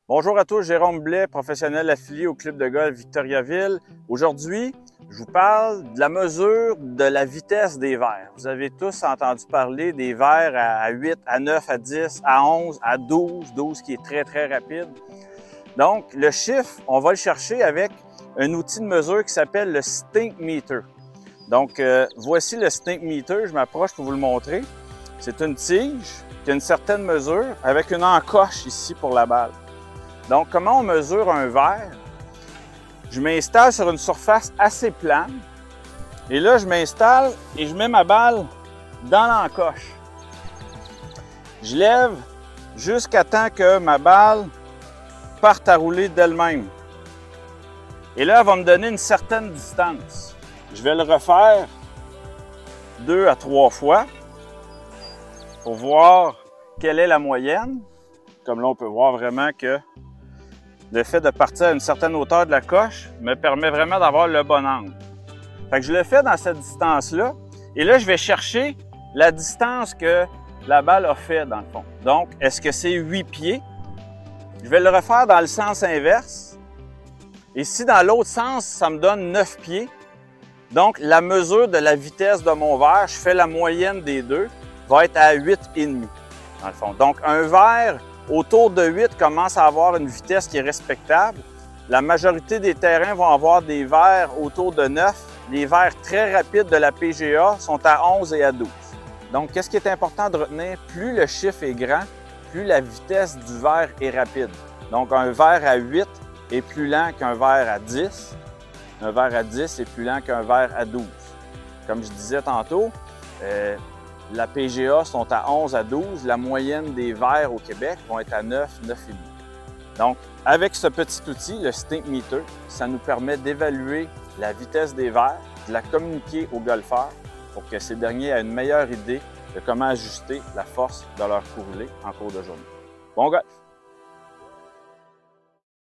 Bonjour à tous, Jérôme Blais, professionnel affilié au club de golf Victoriaville. Aujourd'hui, je vous parle de la mesure de la vitesse des verres. Vous avez tous entendu parler des verres à 8, à 9, à 10, à 11, à 12, 12 qui est très rapide. Donc, le chiffre, on va le chercher avec un outil de mesure qui s'appelle le Stinkmeter. Donc, voici le Stinkmeter, je m'approche pour vous le montrer. C'est une tige qui a une certaine mesure avec une encoche ici pour la balle. Donc, comment on mesure un verre? Je m'installe sur une surface assez plane. Et là, je m'installe et je mets ma balle dans l'encoche. Je lève jusqu'à temps que ma balle parte à rouler d'elle-même. Et là, elle va me donner une certaine distance. Je vais le refaire 2 à 3 fois pour voir quelle est la moyenne. Comme là, on peut voir vraiment que le fait de partir à une certaine hauteur de la coche me permet vraiment d'avoir le bon angle. Fait que je le fais dans cette distance-là. Et là, je vais chercher la distance que la balle a fait dans le fond. Donc, est-ce que c'est 8 pieds? Je vais le refaire dans le sens inverse. Et si dans l'autre sens, ça me donne 9 pieds, donc la mesure de la vitesse de mon verre, je fais la moyenne des deux, va être à 8,5 dans le fond. Donc, un verre autour de 8 commence à avoir une vitesse qui est respectable. La majorité des terrains vont avoir des verres autour de 9. Les verres très rapides de la PGA sont à 11 et à 12. Donc, qu'est-ce qui est important de retenir? Plus le chiffre est grand, plus la vitesse du verre est rapide. Donc, un verre à 8 est plus lent qu'un verre à 10. Un verre à 10 est plus lent qu'un verre à 12. Comme je disais tantôt, la PGA sont à 11 à 12. La moyenne des verres au Québec vont être à 9, 9,5. Donc, avec ce petit outil, le Stinkmeter, ça nous permet d'évaluer la vitesse des verres, de la communiquer aux golfeurs pour que ces derniers aient une meilleure idée de comment ajuster la force de leur courroulé en cours de journée. Bon golf!